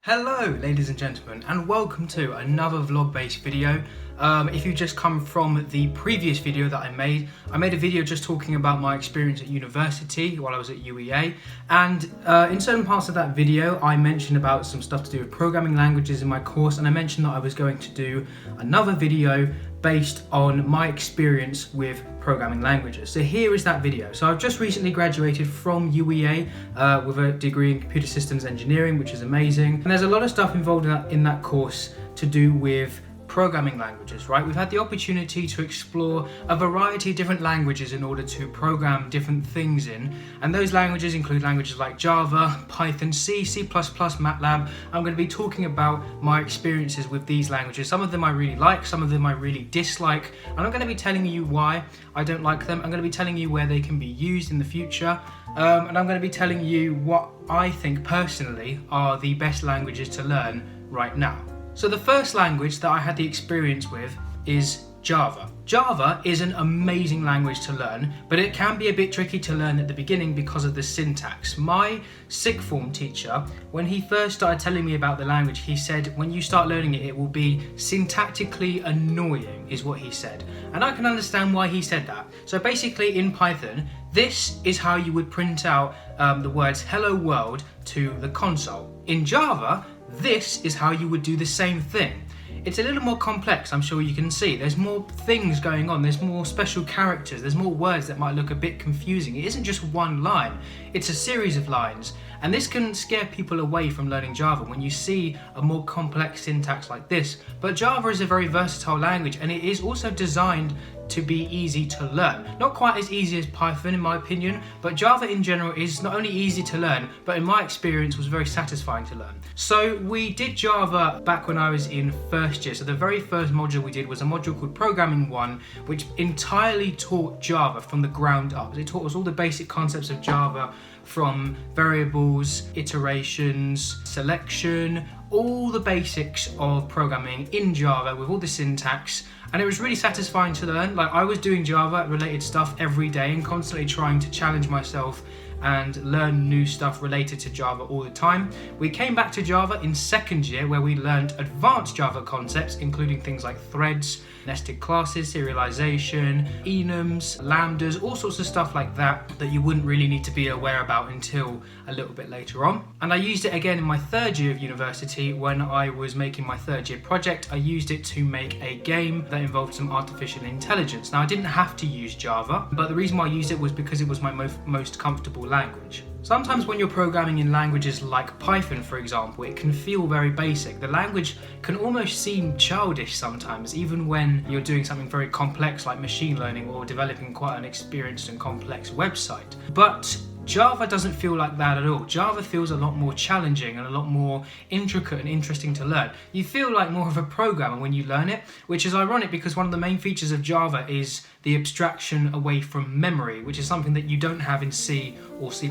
Hello ladies and gentlemen, and welcome to another vlog based video. If you just come from the previous video that I made a video just talking about my experience at university while I was at UEA, and in certain parts of that video I mentioned about some stuff to do with programming languages in my course, and I mentioned that I was going to do another video based on my experience with programming languages. So here is that video. So I've just recently graduated from UEA with a degree in computer systems engineering, which is amazing. And there's a lot of stuff involved in that course to do with programming languages, right? We've had the opportunity to explore a variety of different languages in order to program different things in, and those languages include languages like Java, Python, C, C++, Matlab. I'm going to be talking about my experiences with these languages. Some of them I really like, some of them I really dislike, and I'm going to be telling you why I don't like them. I'm going to be telling you where they can be used in the future, and I'm going to be telling you what I think personally are the best languages to learn right now. So the first language that I had the experience with is Java. Java is an amazing language to learn, but it can be a bit tricky to learn at the beginning because of the syntax. My sixth form teacher, when he first started telling me about the language, he said when you start learning it, it will be syntactically annoying, is what he said. And I can understand why he said that. So basically in Python, this is how you would print out the words hello world to the console. In Java, this is how you would do the same thing. It's a little more complex, I'm sure you can see. There's more things going on, there's more special characters, there's more words that might look a bit confusing. It isn't just one line, it's a series of lines. And this can scare people away from learning Java when you see a more complex syntax like this. But Java is a very versatile language, and it is also designed to be easy to learn. Not quite as easy as Python in my opinion, but Java in general is not only easy to learn, but in my experience was very satisfying to learn. So we did Java back when I was in first year. So the very first module we did was a module called Programming 1, which entirely taught Java from the ground up. It taught us all the basic concepts of Java, from variables, iterations, selection, all the basics of programming in Java with all the syntax, and it was really satisfying to learn. Like, I was doing Java related stuff every day and constantly trying to challenge myself and learn new stuff related to Java all the time. We came back to Java in second year where we learned advanced Java concepts, including things like threads, nested classes, serialization, enums, lambdas, all sorts of stuff like that you wouldn't really need to be aware about until a little bit later on. And I used it again in my third year of university when I was making my third year project. I used it to make a game that involved some artificial intelligence. Now, I didn't have to use Java, but the reason why I used it was because it was my most comfortable language. Sometimes when you're programming in languages like Python, for example, it can feel very basic. The language can almost seem childish sometimes, even when you're doing something very complex like machine learning or developing quite an experienced and complex website. But Java doesn't feel like that at all. Java feels a lot more challenging and a lot more intricate and interesting to learn. You feel like more of a programmer when you learn it, which is ironic because one of the main features of Java is the abstraction away from memory, which is something that you don't have in C or C++.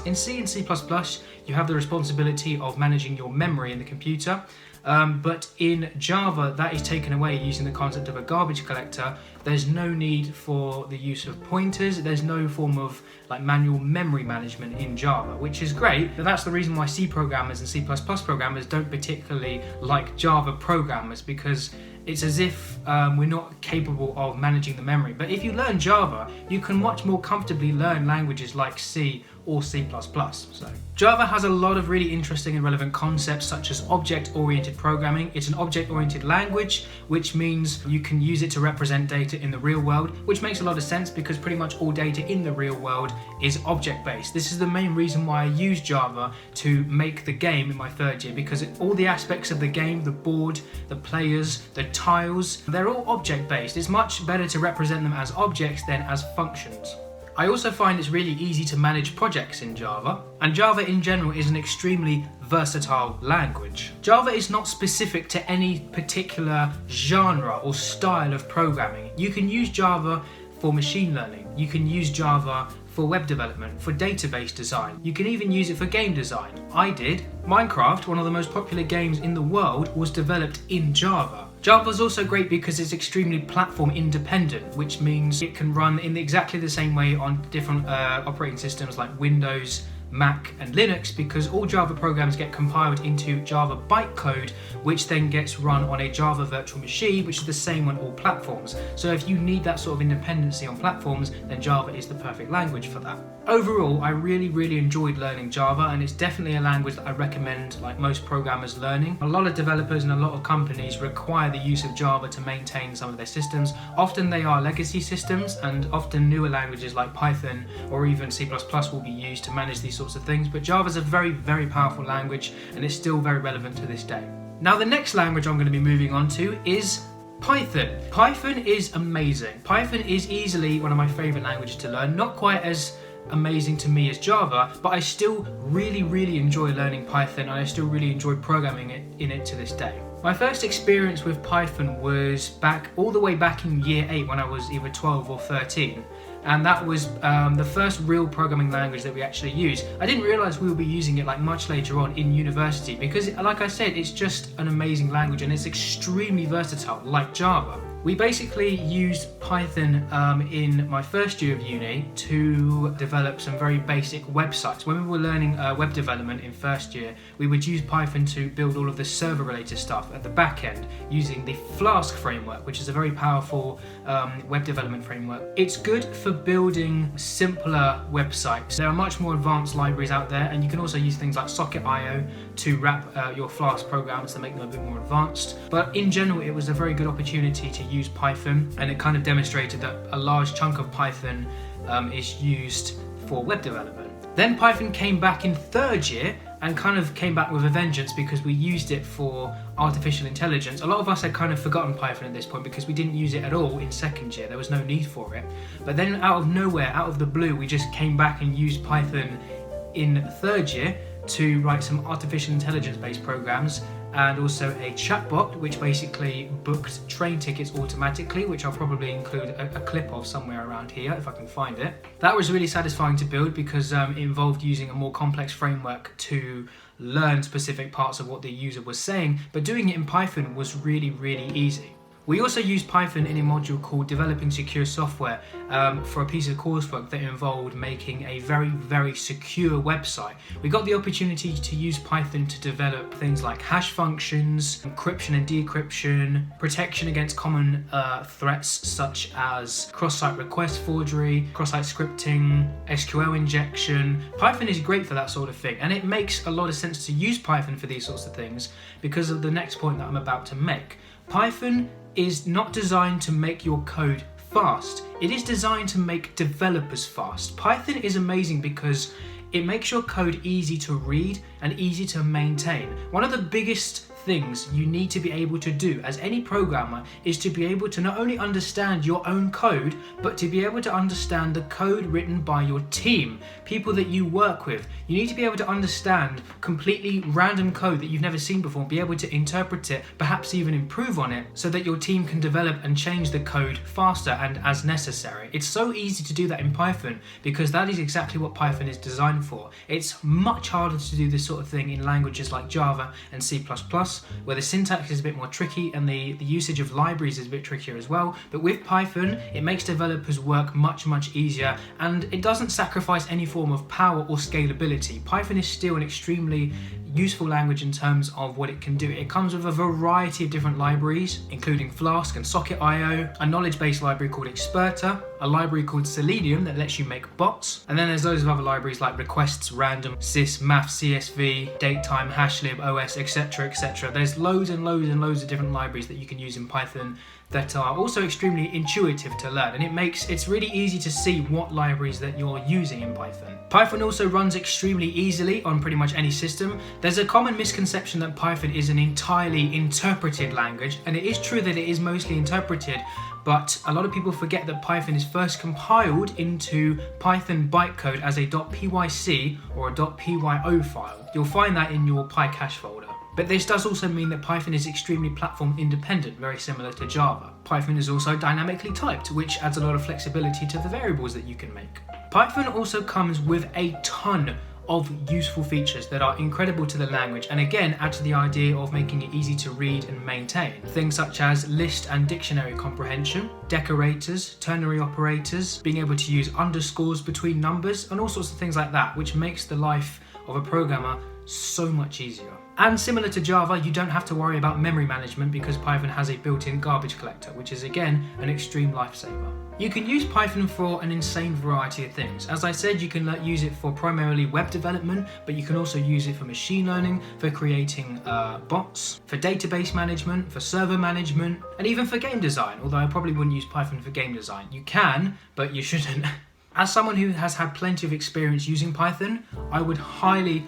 In C and C++, you have the responsibility of managing your memory in the computer. But in Java, that is taken away using the concept of a garbage collector. There's no need for the use of pointers. There's no form of like manual memory management in Java, which is great. But that's the reason why C programmers and C++ programmers don't particularly like Java programmers, because it's as if we're not capable of managing the memory. But if you learn Java, you can much more comfortably learn languages like C or C++. So Java has a lot of really interesting and relevant concepts such as object-oriented programming. It's an object-oriented language, which means you can use it to represent data in the real world, which makes a lot of sense because pretty much all data in the real world is object-based. This is the main reason why I use Java to make the game in my third year, because all the aspects of the game, the board, the players, the tiles, they're all object-based. It's much better to represent them as objects than as functions. I also find it's really easy to manage projects in Java, and Java in general is an extremely versatile language. Java is not specific to any particular genre or style of programming. You can use Java for machine learning, you can use Java for web development, for database design. You can even use it for game design. I did. Minecraft, one of the most popular games in the world, was developed in Java. Java is also great because it's extremely platform independent, which means it can run in exactly the same way on different operating systems like Windows, Mac and Linux, because all Java programs get compiled into Java bytecode, which then gets run on a Java virtual machine, which is the same on all platforms. So if you need that sort of independency on platforms, then Java is the perfect language for that. Overall, I really enjoyed learning Java, and it's definitely a language that I recommend like most programmers learning. A lot of developers and a lot of companies require the use of Java to maintain some of their systems. Often they are legacy systems, and often newer languages like Python or even C++ will be used to manage these sorts of things, but Java is a very powerful language, and it's still very relevant to this day. Now the next language I'm going to be moving on to is Python. Python is amazing. Python is easily one of my favorite languages to learn, not quite as amazing to me as Java, but I still really enjoy learning Python, and I still really enjoy programming in it to this day. My first experience with Python was all the way back in year 8 when I was either 12 or 13. And that was the first real programming language that we actually used. I didn't realize we would be using it like much later on in university, because like I said, it's just an amazing language and it's extremely versatile, like Java. We basically used Python in my first year of uni to develop some very basic websites. When we were learning web development in first year, we would use Python to build all of the server related stuff at the back end using the Flask framework, which is a very powerful web development framework. It's good for building simpler websites. There are much more advanced libraries out there, and you can also use things like Socket.io to wrap your Flask programs to make them a bit more advanced. But in general, it was a very good opportunity to use Python, and it kind of demonstrated that a large chunk of Python is used for web development. Then Python came back in third year and kind of came back with a vengeance, because we used it for artificial intelligence. A lot of us had kind of forgotten Python at this point because we didn't use it at all in second year. There was no need for it. But then out of nowhere, out of the blue, we just came back and used Python in third year to write some artificial intelligence based programs, and also a chatbot which basically booked train tickets automatically, which I'll probably include a clip of somewhere around here if I can find it. That was really satisfying to build, because it involved using a more complex framework to learn specific parts of what the user was saying, but doing it in Python was really easy. We also used Python in a module called Developing Secure Software for a piece of coursework that involved making a very secure website. We got the opportunity to use Python to develop things like hash functions, encryption and decryption, protection against common threats such as cross-site request forgery, cross-site scripting, SQL injection. Python is great for that sort of thing, and it makes a lot of sense to use Python for these sorts of things because of the next point that I'm about to make. Python is not designed to make your code fast. It is designed to make developers fast. Python is amazing because it makes your code easy to read and easy to maintain. One of the biggest things you need to be able to do as any programmer is to be able to not only understand your own code, but to be able to understand the code written by your team, people that you work with. You need to be able to understand completely random code that you've never seen before and be able to interpret it, perhaps even improve on it, so that your team can develop and change the code faster and as necessary. It's so easy to do that in Python because that is exactly what Python is designed for. It's much harder to do this sort of thing in languages like Java and C++, where the syntax is a bit more tricky and the usage of libraries is a bit trickier as well. But with Python, it makes developers work much easier, and it doesn't sacrifice any form of power or scalability. Python is still an extremely useful language in terms of what it can do. It comes with a variety of different libraries, including Flask and Socket.io, a knowledge-based library called Experta, a library called Selenium that lets you make bots, and then there's loads of other libraries like requests, random, sys, math, csv, datetime, hashlib, os, etc. There's loads and loads of different libraries that you can use in Python that are also extremely intuitive to learn, and it's really easy to see what libraries that you're using in Python. Python also runs extremely easily on pretty much any system. There's a common misconception that Python is an entirely interpreted language, and it is true that it is mostly interpreted, but a lot of people forget that Python is first compiled into Python bytecode as a .pyc or a .pyo file. You'll find that in your PyCache folder. But this does also mean that Python is extremely platform independent, very similar to Java. Python is also dynamically typed, which adds a lot of flexibility to the variables that you can make. Python also comes with a ton of useful features that are incredible to the language, and again add to the idea of making it easy to read and maintain. Things such as list and dictionary comprehension, decorators, ternary operators, being able to use underscores between numbers, and all sorts of things like that, which makes the life of a programmer so much easier. And similar to Java, you don't have to worry about memory management because Python has a built-in garbage collector, which is again an extreme lifesaver. You can use Python for an insane variety of things. As I said, you can use it for primarily web development, but you can also use it for machine learning, for creating bots, for database management, for server management, and even for game design, although I probably wouldn't use Python for game design. You can, but you shouldn't. As someone who has had plenty of experience using Python, I would highly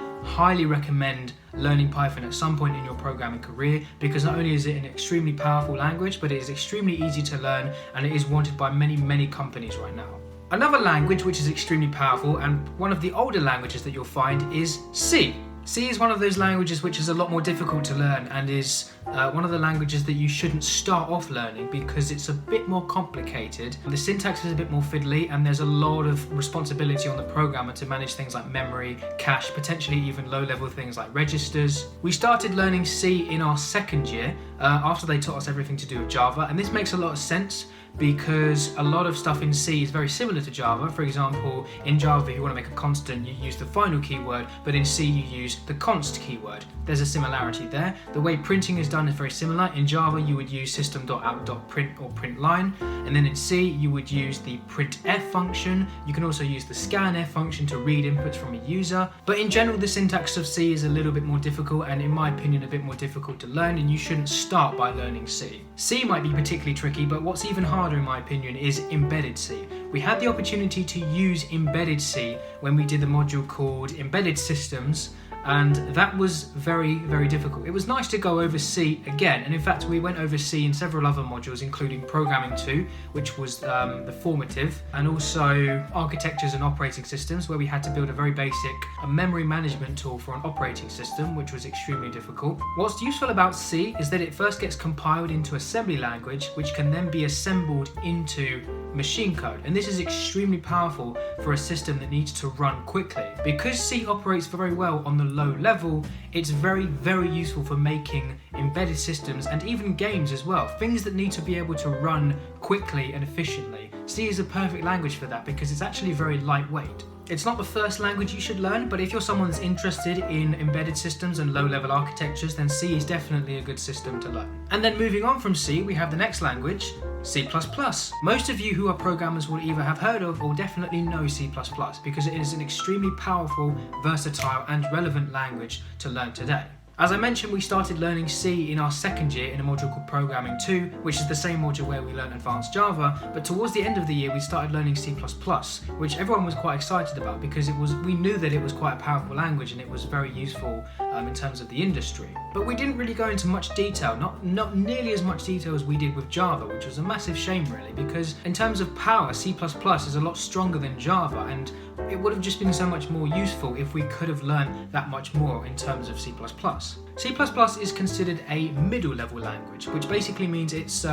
recommend learning Python at some point in your programming career, because not only is it an extremely powerful language, but it is extremely easy to learn and it is wanted by many companies right now. Another language which is extremely powerful, and one of the older languages that you'll find, is C. C is one of those languages which is a lot more difficult to learn, and is one of the languages that you shouldn't start off learning because it's a bit more complicated. The syntax is a bit more fiddly, and there's a lot of responsibility on the programmer to manage things like memory, cache, potentially even low-level things like registers. We started learning C in our second year after they taught us everything to do with Java, and this makes a lot of sense because a lot of stuff in C is very similar to Java. For example, in Java, if you want to make a constant, you use the final keyword, but in C you use the const keyword. There's a similarity there. The way printing is done is very similar. In Java, you would use system.out.print or print line, and then in C, you would use the printf function. You can also use the scanf function to read inputs from a user. But in general, the syntax of C is a little bit more difficult, and in my opinion, a bit more difficult to learn, and you shouldn't start by learning C. C might be particularly tricky, but what's even harder in my opinion is embedded C. We had the opportunity to use embedded C when we did the module called Embedded Systems, and that was very difficult. It was nice to go over C again, and in fact we went over C in several other modules, including Programming 2, which was the formative, and also Architectures and Operating Systems, where we had to build a very basic memory management tool for an operating system, which was extremely difficult. What's useful about C is that it first gets compiled into assembly language, which can then be assembled into machine code, and this is extremely powerful for a system that needs to run quickly. Because C operates very well on the low level, it's very useful for making embedded systems and even games as well, things that need to be able to run quickly and efficiently. C is a perfect language for that because it's actually very lightweight. It's not the first language you should learn, but if you're someone that's interested in embedded systems and low-level architectures, then C is definitely a good system to learn. And then moving on from C, we have the next language, C++. Most of you who are programmers will either have heard of or definitely know C++ because it is an extremely powerful, versatile, and relevant language to learn today. As I mentioned, we started learning C in our second year in a module called Programming 2, which is the same module where we learned Advanced Java, but towards the end of the year we started learning C++, which everyone was quite excited about because we knew that it was quite a powerful language and it was very useful in terms of the industry. But we didn't really go into much detail, not nearly as much detail as we did with Java, which was a massive shame really, because in terms of power, C++ is a lot stronger than Java, and it would have just been so much more useful if we could have learned that much more in terms of C++. C++ is considered a middle level language, which basically means it's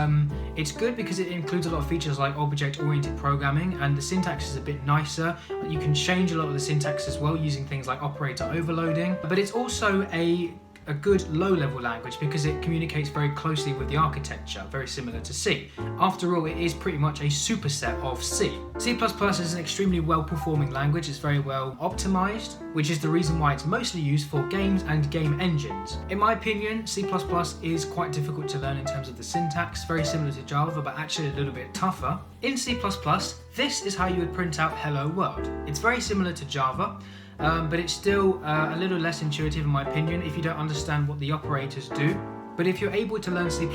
good because it includes a lot of features like object-oriented programming, and the syntax is a bit nicer. You can change a lot of the syntax as well using things like operator overloading, but it's also a good low-level language because it communicates very closely with the architecture, very similar to C. After all, it is pretty much a superset of C. C++ is an extremely well-performing language. It's very well optimized, which is the reason why it's mostly used for games and game engines. In my opinion, C++ is quite difficult to learn in terms of the syntax, very similar to Java, but actually a little bit tougher. In C++, this is how you would print out Hello World. It's very similar to Java, but it's still a little less intuitive in my opinion if you don't understand what the operators do. But if you're able to learn C++,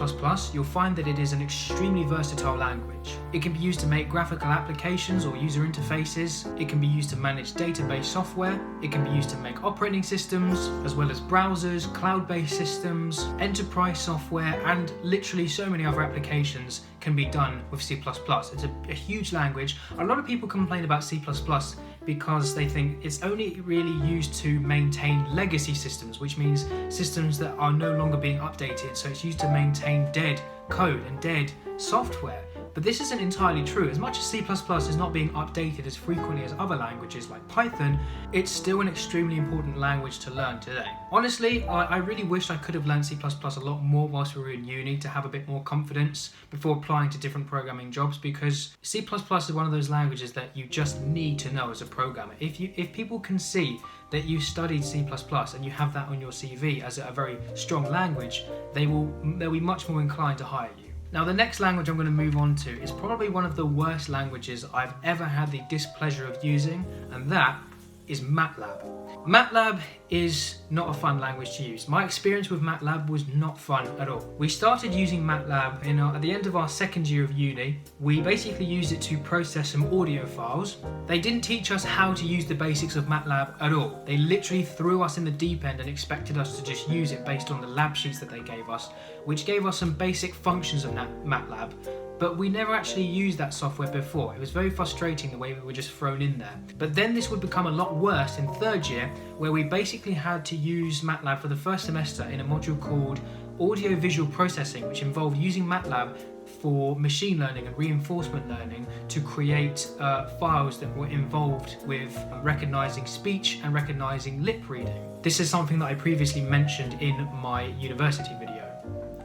you'll find that it is an extremely versatile language. It can be used to make graphical applications or user interfaces. It can be used to manage database software. It can be used to make operating systems, as well as browsers, cloud-based systems, enterprise software, and literally so many other applications can be done with C++. It's a huge language. A lot of people complain about C++ because they think it's only really used to maintain legacy systems, which means systems that are no longer being updated, so it's used to maintain dead code and dead software. But this isn't entirely true. As much as C++ is not being updated as frequently as other languages like Python, it's still an extremely important language to learn today. Honestly, I really wish I could have learned C++ a lot more whilst we were in uni to have a bit more confidence before applying to different programming jobs, because C++ is one of those languages that you just need to know as a programmer. If people can see that you studied C++ and you have that on your CV as a very strong language, they'll be much more inclined to hire you. Now, the next language I'm going to move on to is probably one of the worst languages I've ever had the displeasure of using, and that is Matlab. Matlab is not a fun language to use. My experience with Matlab was not fun at all. We started using Matlab at the end of our second year of uni. We basically used it to process some audio files. They didn't teach us how to use the basics of Matlab at all. They literally threw us in the deep end and expected us to just use it based on the lab sheets that they gave us, which gave us some basic functions of Matlab. But we never actually used that software before. It was very frustrating the way we were just thrown in there. But then this would become a lot worse in third year, where we basically had to use Matlab for the first semester in a module called Audio Visual Processing, which involved using Matlab for machine learning and reinforcement learning to create files that were involved with recognizing speech and recognizing lip reading. This is something that I previously mentioned in my university video.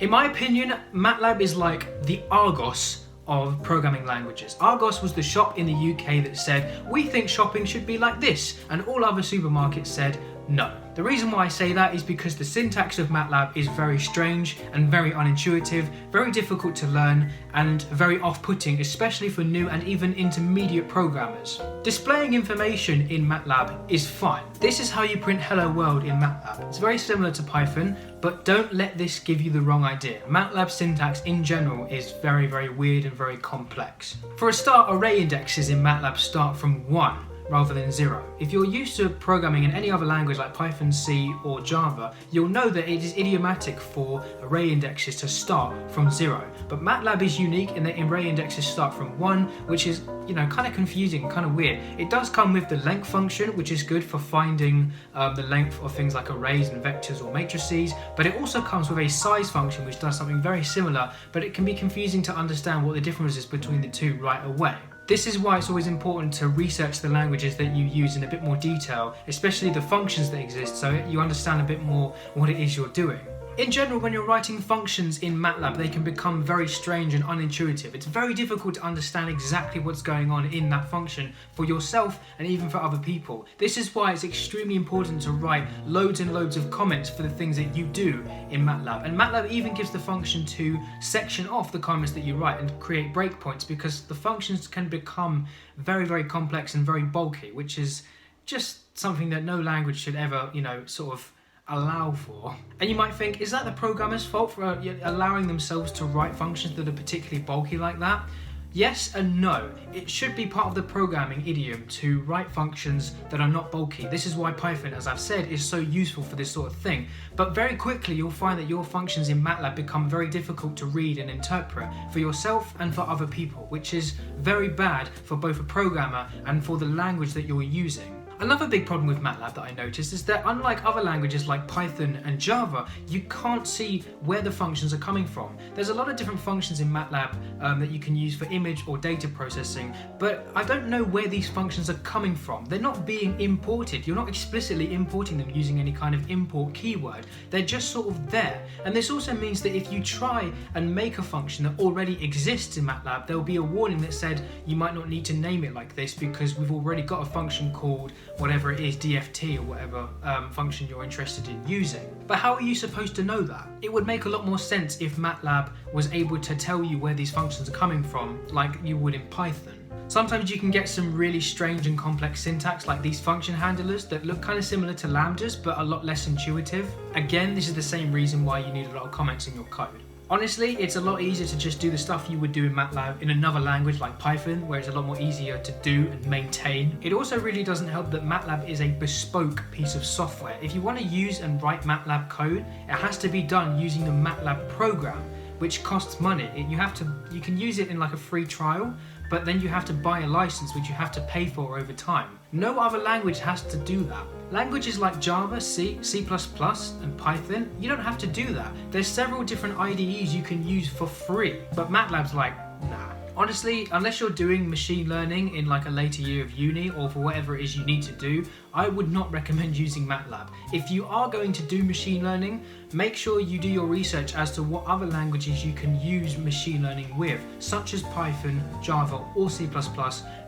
In my opinion, Matlab is like the Argos of programming languages. Argos was the shop in the UK that said, we think shopping should be like this, and all other supermarkets said, no. The reason why I say that is because the syntax of Matlab is very strange and very unintuitive, very difficult to learn, and very off-putting, especially for new and even intermediate programmers. Displaying information in Matlab is fine. This is how you print hello world in Matlab. It's very similar to Python, but don't let this give you the wrong idea. Matlab syntax in general is very, very weird and very complex. For a start, array indexes in Matlab start from 1. Rather than 0. If you're used to programming in any other language like Python, C or Java, you'll know that it is idiomatic for array indexes to start from 0. But Matlab is unique in that array indexes start from 1, which is, kind of confusing, kind of weird. It does come with the length function, which is good for finding the length of things like arrays and vectors or matrices, but it also comes with a size function which does something very similar, but it can be confusing to understand what the difference is between the two right away. This is why it's always important to research the languages that you use in a bit more detail, especially the functions that exist, so you understand a bit more what it is you're doing. In general, when you're writing functions in Matlab, they can become very strange and unintuitive. It's very difficult to understand exactly what's going on in that function for yourself and even for other people. This is why it's extremely important to write loads and loads of comments for the things that you do in Matlab. And Matlab even gives the function to section off the comments that you write and create breakpoints, because the functions can become very, very complex and very bulky, which is just something that no language should ever, sort of allow for. And you might think, is that the programmer's fault for allowing themselves to write functions that are particularly bulky like that? Yes and no. It should be part of the programming idiom to write functions that are not bulky. This is why Python, as I've said, is so useful for this sort of thing. But very quickly you'll find that your functions in Matlab become very difficult to read and interpret for yourself and for other people, which is very bad for both a programmer and for the language that you're using. Another big problem with Matlab that I noticed is that unlike other languages like Python and Java, you can't see where the functions are coming from. There's a lot of different functions in Matlab that you can use for image or data processing, but I don't know where these functions are coming from. They're not being imported. You're not explicitly importing them using any kind of import keyword. They're just sort of there. And this also means that if you try and make a function that already exists in Matlab, there'll be a warning that said you might not need to name it like this because we've already got a function called whatever it is, DFT or whatever function you're interested in using. But how are you supposed to know that? It would make a lot more sense if Matlab was able to tell you where these functions are coming from, like you would in Python. Sometimes you can get some really strange and complex syntax like these function handlers that look kind of similar to lambdas but a lot less intuitive. Again, this is the same reason why you need a lot of comments in your code. Honestly, it's a lot easier to just do the stuff you would do in Matlab in another language like Python, where it's a lot more easier to do and maintain. It also really doesn't help that Matlab is a bespoke piece of software. If you want to use and write Matlab code, it has to be done using the Matlab program, which costs money. You can use it in like a free trial, but then you have to buy a license which you have to pay for over time. No other language has to do that. Languages like Java, C, C++, and Python, you don't have to do that. There's several different IDEs you can use for free, but MATLAB's like, nah. Honestly, unless you're doing machine learning in like a later year of uni or for whatever it is you need to do, I would not recommend using Matlab. If you are going to do machine learning, make sure you do your research as to what other languages you can use machine learning with, such as Python, Java or C++,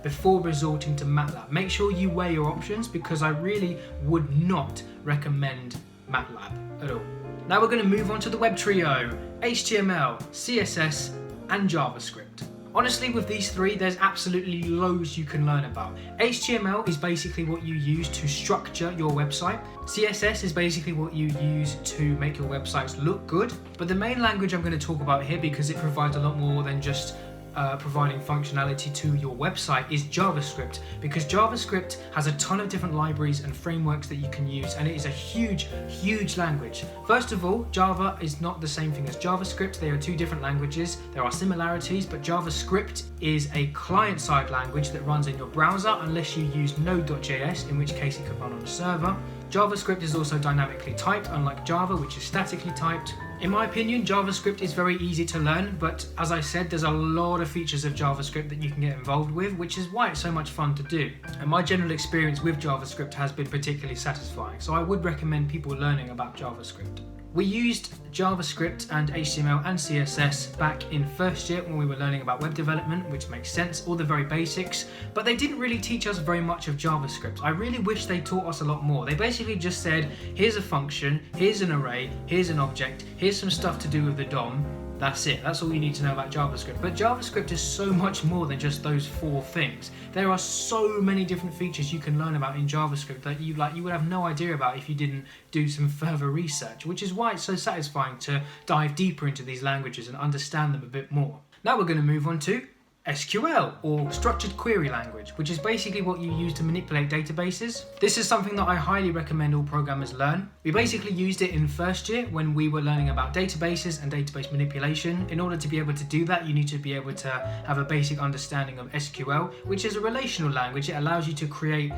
before resorting to Matlab. Make sure you weigh your options because I really would not recommend Matlab at all. Now we're going to move on to the web trio: HTML, CSS and JavaScript. Honestly, with these three, there's absolutely loads you can learn about. HTML is basically what you use to structure your website. CSS is basically what you use to make your websites look good. But the main language I'm going to talk about here, because it provides a lot more than just providing functionality to your website, is JavaScript, because JavaScript has a ton of different libraries and frameworks that you can use, and it is a huge language. First of all, Java is not the same thing as JavaScript. They are two different languages. There are similarities, but JavaScript is a client-side language that runs in your browser unless you use Node.js, in which case it can run on a server. JavaScript is also dynamically typed, unlike Java, which is statically typed. In my opinion, JavaScript is very easy to learn, but as I said, there's a lot of features of JavaScript that you can get involved with, which is why it's so much fun to do. And my general experience with JavaScript has been particularly satisfying, so I would recommend people learning about JavaScript. We used JavaScript and HTML and CSS back in first year when we were learning about web development, which makes sense, all the very basics, but they didn't really teach us very much of JavaScript. I really wish they taught us a lot more. They basically just said, here's a function, here's an array, here's an object, here's some stuff to do with the DOM. That's it. That's all you need to know about JavaScript. But JavaScript is so much more than just those four things. There are so many different features you can learn about in JavaScript that you would have no idea about if you didn't do some further research, which is why it's so satisfying to dive deeper into these languages and understand them a bit more. Now we're going to move on to SQL, or Structured Query Language, which is basically what you use to manipulate databases. This is something that I highly recommend all programmers learn. We basically used it in first year when we were learning about databases and database manipulation. In order to be able to do that, you need to be able to have a basic understanding of SQL, which is a relational language. It allows you to create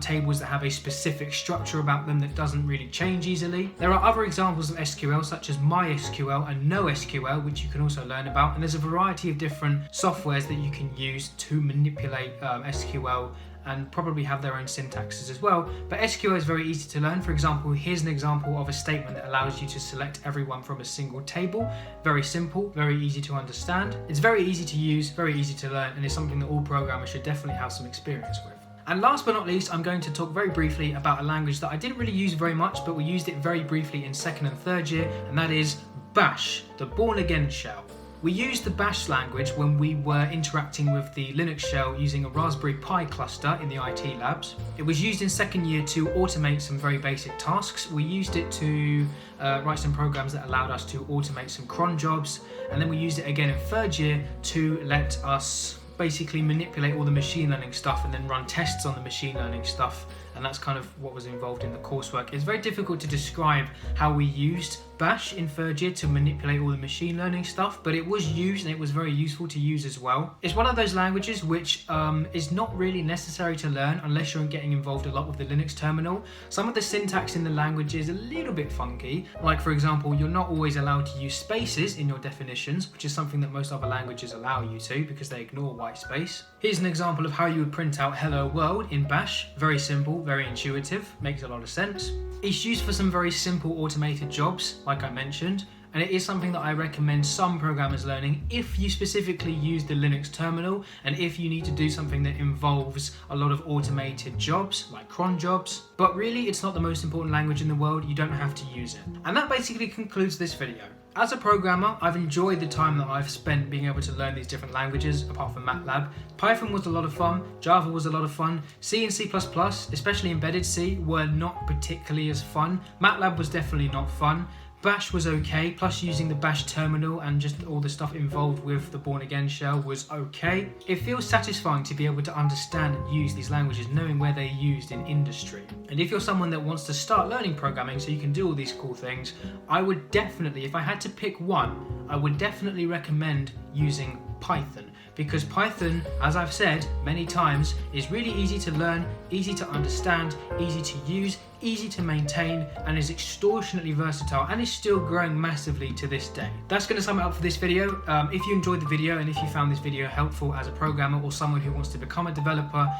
tables that have a specific structure about them that doesn't really change easily. There are other examples of SQL, such as MySQL and NoSQL, which you can also learn about, and there's a variety of different softwares that you can use to manipulate SQL and probably have their own syntaxes as well. But SQL is very easy to learn. For example, here's an example of a statement that allows you to select everyone from a single table. Very simple, very easy to understand. It's very easy to use, very easy to learn, and it's something that all programmers should definitely have some experience with. And last but not least, I'm going to talk very briefly about a language that I didn't really use very much, but we used it very briefly in second and third year, and that is Bash, the Born Again shell. We used the Bash language when we were interacting with the Linux shell using a Raspberry Pi cluster in the IT labs. It was used in second year to automate some very basic tasks. We used it to write some programs that allowed us to automate some cron jobs, and then we used it again in third year to let us basically manipulate all the machine learning stuff and then run tests on the machine learning stuff, and that's kind of what was involved in the coursework. It's very difficult to describe how we used Bash in third year to manipulate all the machine learning stuff, but it was used and it was very useful to use as well. It's one of those languages which is not really necessary to learn unless you're getting involved a lot with the Linux terminal. Some of the syntax in the language is a little bit funky, like for example, you're not always allowed to use spaces in your definitions, which is something that most other languages allow you to because they ignore white space. Here's an example of how you would print out hello world in Bash. Very simple, very intuitive, makes a lot of sense. It's used for some very simple automated jobs, like I mentioned, and it is something that I recommend some programmers learning if you specifically use the Linux terminal and if you need to do something that involves a lot of automated jobs, like cron jobs. But really, it's not the most important language in the world. You don't have to use it. And that basically concludes this video. As a programmer, I've enjoyed the time that I've spent being able to learn these different languages, apart from Matlab. Python was a lot of fun, Java was a lot of fun, C and C++, especially embedded C, were not particularly as fun. Matlab was definitely not fun. Bash was okay, plus using the Bash terminal and just all the stuff involved with the Born Again shell was okay. It feels satisfying to be able to understand and use these languages, knowing where they're used in industry. And if you're someone that wants to start learning programming so you can do all these cool things, I would definitely, if I had to pick one, I would definitely recommend using Python, because Python, as I've said many times, is really easy to learn, easy to understand, easy to use, easy to maintain, and is extortionately versatile, and is still growing massively to this day. That's going to sum it up for this video. If you enjoyed the video and if you found this video helpful as a programmer or someone who wants to become a developer,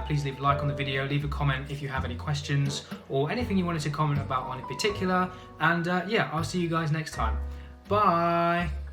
please leave a like on the video, leave a comment if you have any questions or anything you wanted to comment about on in particular, and yeah, I'll see you guys next time. Bye!